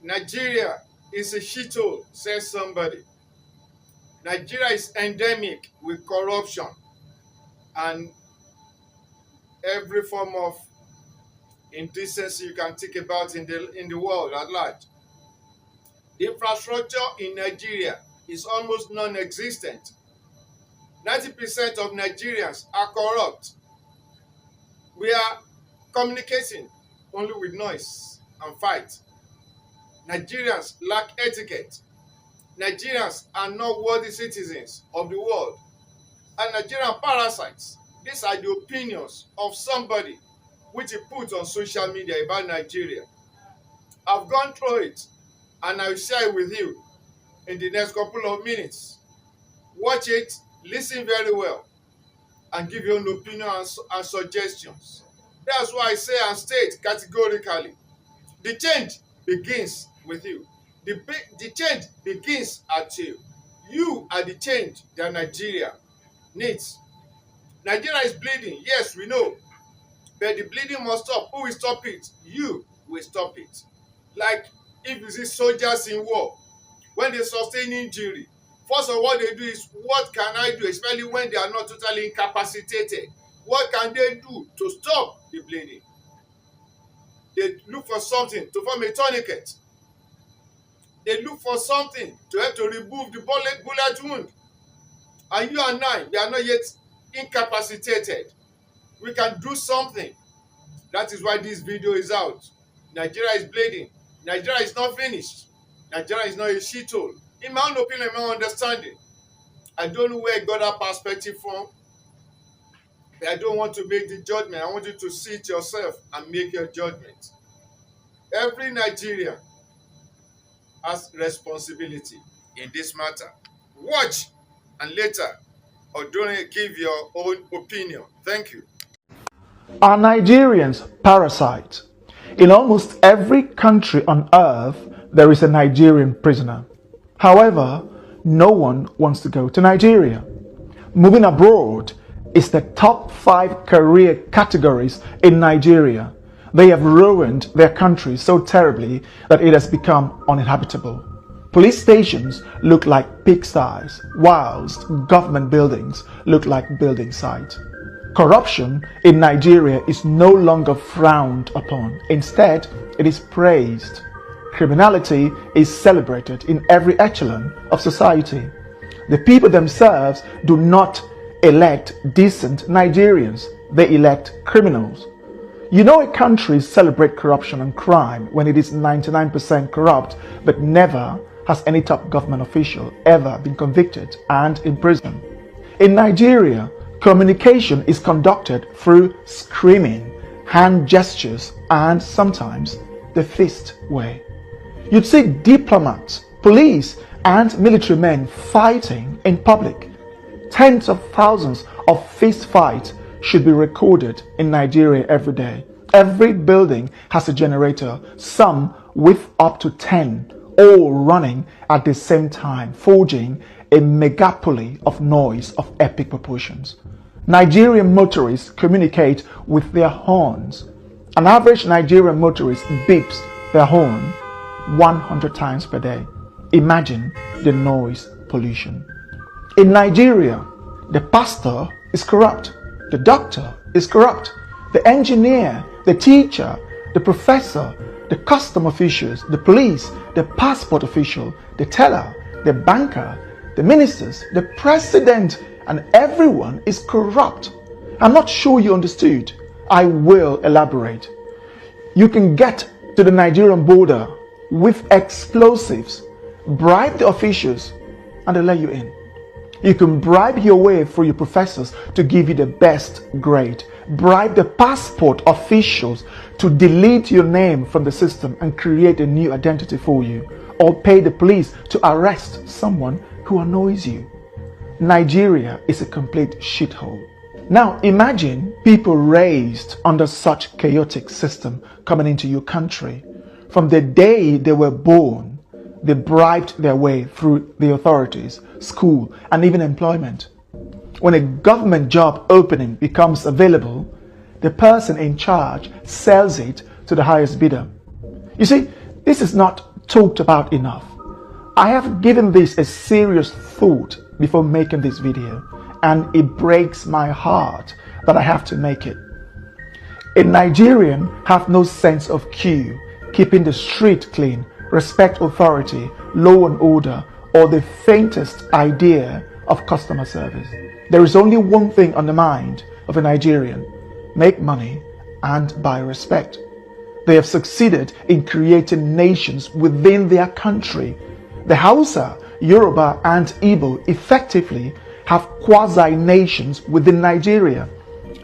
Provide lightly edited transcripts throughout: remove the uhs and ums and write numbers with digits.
Nigeria is a shithole, says somebody. Nigeria is endemic with corruption and every form of indecency you can think about in the world at large. The infrastructure in Nigeria is almost non-existent. 90% of Nigerians are corrupt. We are communicating only with noise and fight. Nigerians lack etiquette. Nigerians are not worthy citizens of the world. And Nigerian parasites. These are the opinions of somebody which he put on social media about Nigeria. I've gone through it and I'll share it with you in the next couple of minutes. Watch it, listen very well, and give your own opinion and suggestions. That's why I say and state categorically, the change begins with you. The change begins at you. You are the change that Nigeria needs. Nigeria is bleeding, yes, we know. But the bleeding must stop. Who will stop it? You will stop it. Like if you see soldiers in war, when they sustain injury, first of all they do is, what can I do? Especially when they are not totally incapacitated. What can they do to stop the bleeding? They look for something to form a tourniquet. They look for something to help to remove the bullet wound. And you and I, we are not yet incapacitated. We can do something. That is why this video is out. Nigeria is bleeding. Nigeria is not finished. Nigeria is not a shithole. In my own opinion, in my understanding, I don't know where I got that perspective from. But I don't want to make the judgment. I want you to see it yourself and make your judgment. Every Nigerian has responsibility in this matter. Watch and later or don't give your own opinion. Thank you. Are Nigerians parasites? In almost every country on earth, there is a Nigerian prisoner. However, no one wants to go to Nigeria. Moving abroad is the top 5 career categories in Nigeria. They have ruined their country so terribly that it has become uninhabitable. Police stations look like pigsties, whilst government buildings look like building sites. Corruption in Nigeria is no longer frowned upon. Instead, it is praised. Criminality is celebrated in every echelon of society. The people themselves do not elect decent Nigerians. They elect criminals. You know a country celebrates corruption and crime when it is 99% corrupt, but never has any top government official ever been convicted and imprisoned. In Nigeria, communication is conducted through screaming, hand gestures, and sometimes the fist way. You'd see diplomats, police, and military men fighting in public. Tens of thousands of fist fights should be recorded in Nigeria every day. Every building has a generator, some with up to 10, all running at the same time, forging a megapoly of noise of epic proportions. Nigerian motorists communicate with their horns. An average Nigerian motorist beeps their horn 100 times per day. Imagine the noise pollution. In Nigeria, the pastor is corrupt, the doctor is corrupt, the engineer, the teacher, the professor, the custom officials, the police, the passport official, the teller, the banker, the ministers, the president, and everyone is corrupt. I'm not sure you understood. I will elaborate. You can get to the Nigerian border with explosives, bribe the officials, and they let you in. You can bribe your way through your professors to give you the best grade. Bribe the passport officials to delete your name from the system and create a new identity for you. Or pay the police to arrest someone who annoys you. Nigeria is a complete shithole. Now imagine people raised under such chaotic system coming into your country. From the day they were born, they bribed their way through the authorities, school, and even employment. When a government job opening becomes available, the person in charge sells it to the highest bidder. You see, This is not talked about enough. I have given this a serious thought before making this video, and it breaks my heart that I have to make it. A Nigerian have no sense of queue, keeping the street clean, respect authority, law and order, or the faintest idea of customer service. There is only one thing on the mind of a Nigerian: make money and buy respect. They have succeeded in creating nations within their country. The Hausa, Yoruba, and Igbo effectively have quasi-nations within Nigeria.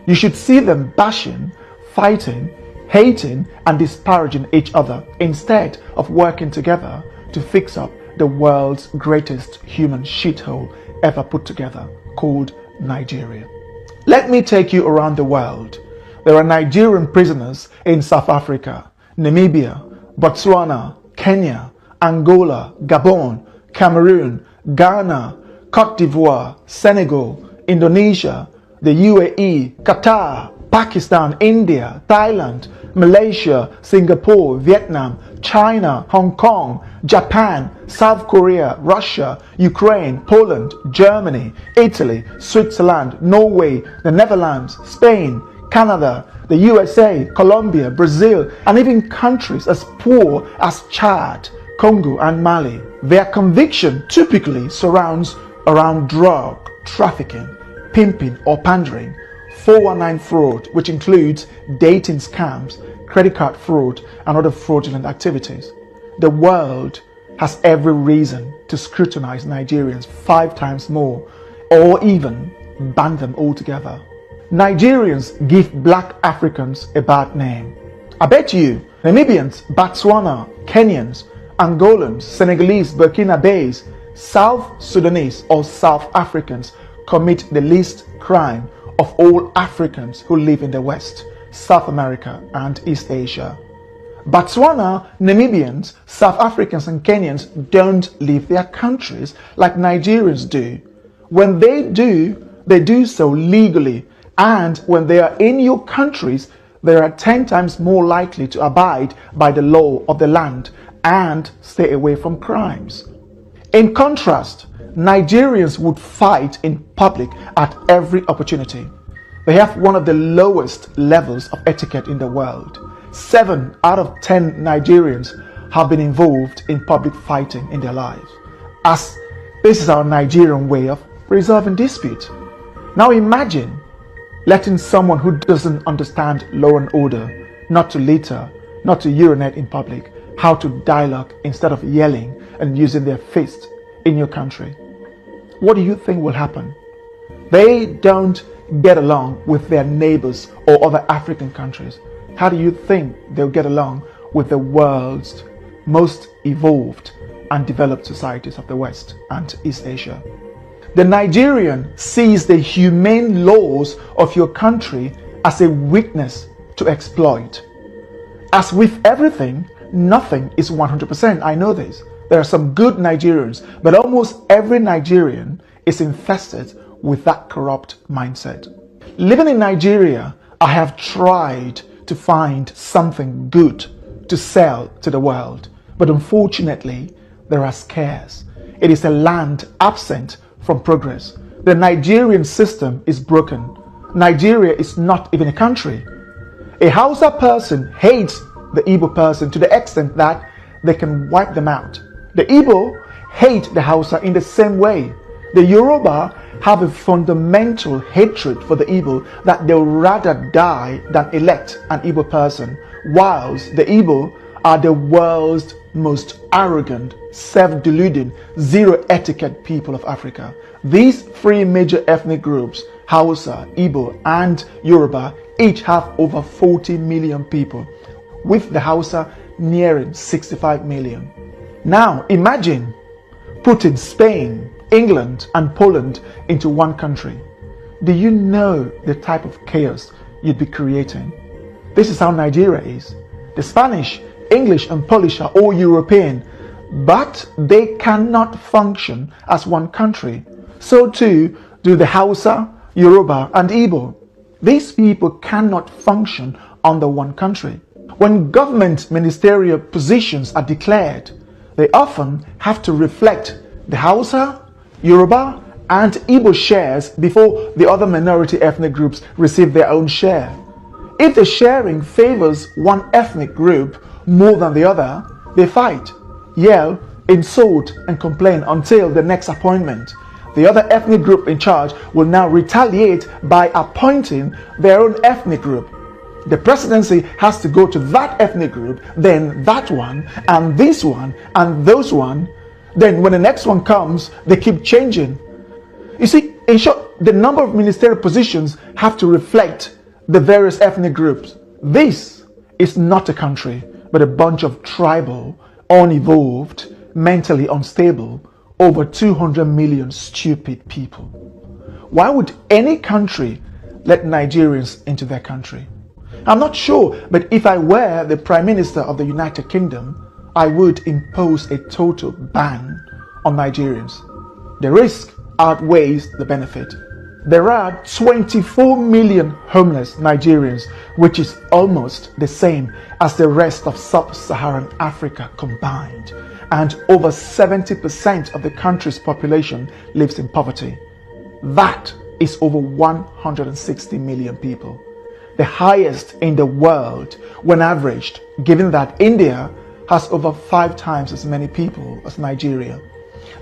You should see them bashing, fighting, hating, and disparaging each other instead of working together to fix up the world's greatest human shithole ever put together, called Nigeria. Let me take you around the world. There are Nigerian prisoners in South Africa, Namibia, Botswana, Kenya, Angola, Gabon, Cameroon, Ghana, Cote d'Ivoire, Senegal, Indonesia, the UAE, Qatar, Pakistan, India, Thailand, Malaysia, Singapore, Vietnam, China, Hong Kong, Japan, South Korea, Russia, Ukraine, Poland, Germany, Italy, Switzerland, Norway, the Netherlands, Spain, Canada, the USA, Colombia, Brazil, and even countries as poor as Chad, Congo, and Mali. Their conviction typically surrounds around drug trafficking, pimping or pandering, 419 fraud, which includes dating scams, credit card fraud, and other fraudulent activities. The world has every reason to scrutinize Nigerians 5 times more, or even ban them altogether. Nigerians give black Africans a bad name. I bet you Namibians, Botswana, Kenyans, Angolans, Senegalese, Burkinabes, South Sudanese, or South Africans commit the least crime of all Africans who live in the West, South America, and East Asia. Botswana, Namibians, South Africans, and Kenyans don't leave their countries like Nigerians do. When they do so legally, and when they are in your countries, they are 10 times more likely to abide by the law of the land and stay away from crimes. In contrast, Nigerians would fight in public at every opportunity. They have one of the lowest levels of etiquette in the world. 7 out of 10 Nigerians have been involved in public fighting in their lives, as this is our Nigerian way of resolving disputes. Now imagine letting someone who doesn't understand law and order, not to litter, not to urinate in public, how to dialogue instead of yelling and using their fists in your country. What do you think will happen? They don't get along with their neighbors or other African countries. How do you think they'll get along with the world's most evolved and developed societies of the West and East Asia? The Nigerian sees the humane laws of your country as a weakness to exploit. As with everything, nothing is 100%. I know this. There are some good Nigerians, but almost every Nigerian is infested with that corrupt mindset. Living in Nigeria, I have tried to find something good to sell to the world, but unfortunately, there are scarce. It is a land absent from progress. The Nigerian system is broken. Nigeria is not even a country. A Hausa person hates the Igbo person to the extent that they can wipe them out. The Igbo hate the Hausa in the same way. The Yoruba have a fundamental hatred for the Igbo that they'll rather die than elect an Igbo person, whilst the Igbo are the world's most arrogant, self-deluding, zero-etiquette people of Africa. These 3 major ethnic groups, Hausa, Igbo, and Yoruba, each have over 40 million people, with the Hausa nearing 65 million. Now imagine putting Spain, England, and Poland into one country. Do you know the type of chaos you'd be creating? This is how Nigeria is. The Spanish, English, and Polish are all European, but they cannot function as one country. So too do the Hausa, Yoruba, and Igbo. These people cannot function under one country. When government ministerial positions are declared, they often have to reflect the Hausa, Yoruba, and Igbo shares before the other minority ethnic groups receive their own share. If the sharing favors one ethnic group more than the other, they fight, yell, insult, and complain until the next appointment. The other ethnic group in charge will now retaliate by appointing their own ethnic group. The presidency has to go to that ethnic group, then that one, and this one, and those one. Then when the next one comes, they keep changing. You see, in short, the number of ministerial positions have to reflect the various ethnic groups. This is not a country, but a bunch of tribal, unevolved, mentally unstable, over 200 million stupid people. Why would any country let Nigerians into their country? I'm not sure, but if I were the Prime Minister of the United Kingdom, I would impose a total ban on Nigerians. The risk outweighs the benefit. There are 24 million homeless Nigerians, which is almost the same as the rest of sub-Saharan Africa combined, and over 70% of the country's population lives in poverty. That is over 160 million people, the highest in the world when averaged, given that India has over 5 times as many people as Nigeria.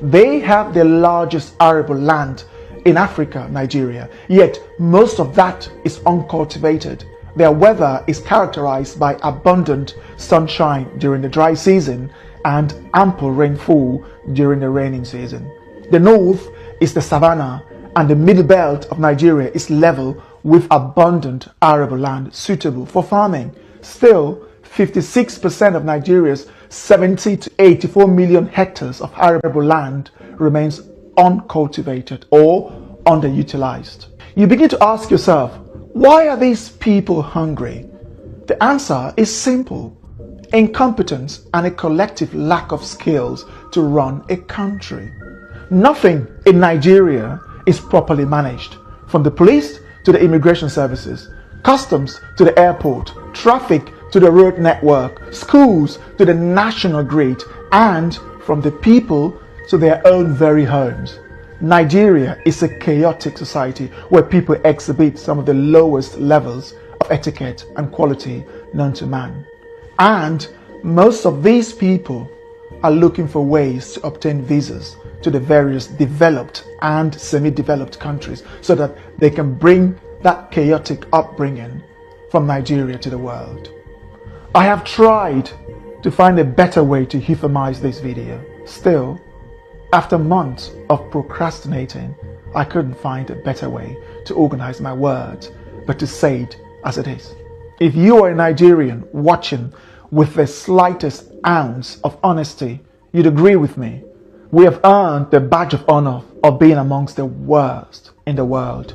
They have the largest arable land in Africa, Nigeria, yet most of that is uncultivated. Their weather is characterized by abundant sunshine during the dry season and ample rainfall during the raining season. The north is the savannah, and the middle belt of Nigeria is level with abundant arable land suitable for farming. Still, 56% of Nigeria's 70 to 84 million hectares of arable land remains uncultivated or underutilized. You begin to ask yourself, why are these people hungry? The answer is simple: incompetence and a collective lack of skills to run a country. Nothing in Nigeria is properly managed, from the police to the immigration services, customs to the airport, traffic to the road network, schools to the national grid, and from the people to their own very homes. Nigeria is a chaotic society where people exhibit some of the lowest levels of etiquette and quality known to man. And most of these people are looking for ways to obtain visas to the various developed and semi-developed countries so that they can bring that chaotic upbringing from Nigeria to the world. I have tried to find a better way to euphemize this video. Still, after months of procrastinating, I couldn't find a better way to organize my words, but to say it as it is. If you are a Nigerian watching with the slightest ounce of honesty, you'd agree with me. We have earned the badge of honor of being amongst the worst in the world.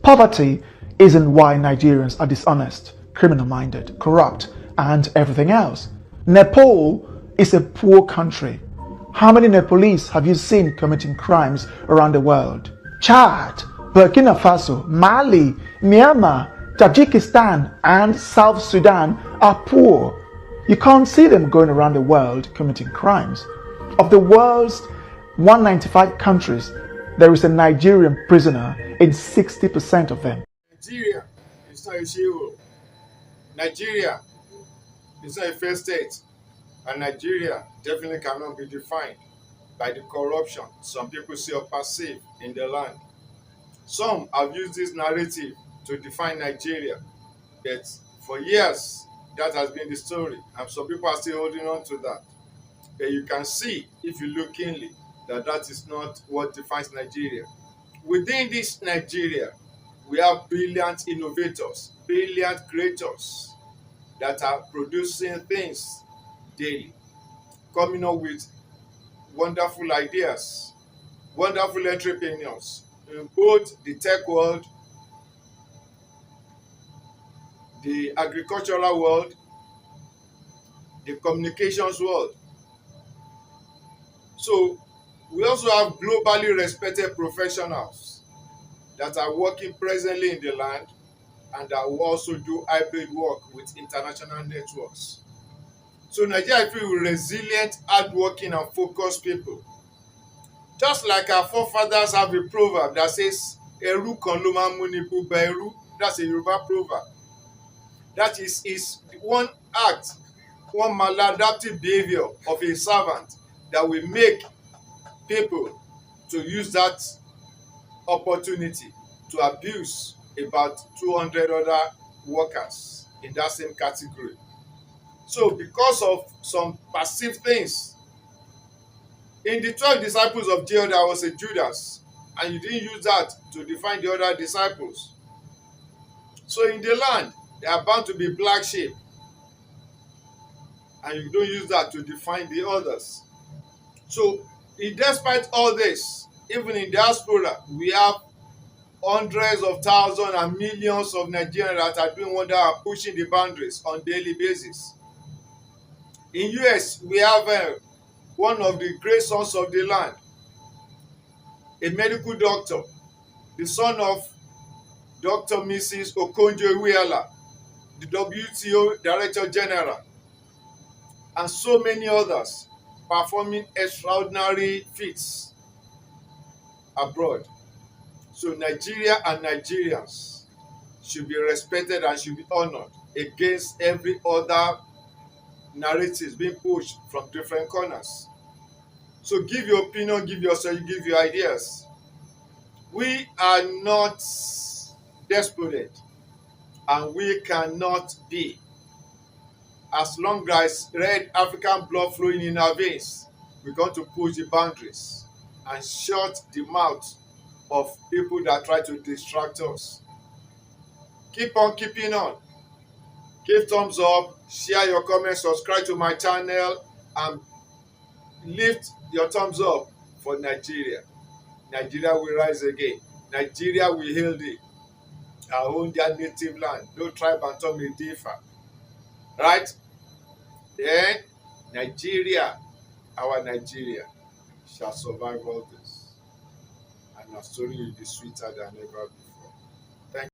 Poverty isn't why Nigerians are dishonest, criminal-minded, corrupt, and everything else. Nepal is a poor country. How many Nepalese have you seen committing crimes around the world? Chad, Burkina Faso, Mali, Myanmar, Tajikistan, and South Sudan are poor. You can't see them going around the world committing crimes. Of the world's 195 countries, there is a Nigerian prisoner in 60% of them. Nigeria is not a hero. Nigeria is not a fair state. And Nigeria definitely cannot be defined by the corruption some people see or perceive in the land. Some have used this narrative to define Nigeria, but for years that has been the story, and some people are still holding on to that. But you can see, if you look keenly, that that is not what defines Nigeria. Within this Nigeria, we have brilliant innovators, brilliant creators that are producing things daily, coming up with wonderful ideas, wonderful entrepreneurs in both the tech world, the agricultural world, the communications world. So we also have globally respected professionals that are working presently in the land and that will also do hybrid work with international networks. So Nigeria is filled with resilient, hardworking, and focused people. Just like our forefathers have a proverb that says, "Ẹrú kan ló máa ń múni bú ba ẹrú." That's a Yoruba proverb. That is one act, one maladaptive behavior of a servant that will make people to use that opportunity to abuse about 200 other workers in that same category. So because of some perceived things, in the 12 disciples of Jesus, there was a Judas, and you didn't use that to define the other disciples. So in the land, there are bound to be black sheep, and you don't use that to define the others. So despite all this, even in diaspora, we have hundreds of thousands and millions of Nigerians that are doing wonder and pushing the boundaries on daily basis. In US, we have one of the great sons of the land, a medical doctor, the son of Dr. Mrs. Okonjo-Iweala, the WTO Director General, and so many others performing extraordinary feats abroad. So Nigeria and Nigerians should be respected and should be honored against every other narratives being pushed from different corners. So give your opinion, give your ideas. We are not desperate, and we cannot be. As long as red African blood flowing in our veins, we're going to push the boundaries and shut the mouth of people that try to distract us. Keep on keeping on. Give thumbs up, share your comments, subscribe to my channel, and lift your thumbs up for Nigeria. Nigeria will rise again. Nigeria will hail thee. Our own their native land. No tribe and tongue may differ. Right? Then Nigeria, our Nigeria, shall survive all this. And our story will be sweeter than ever before.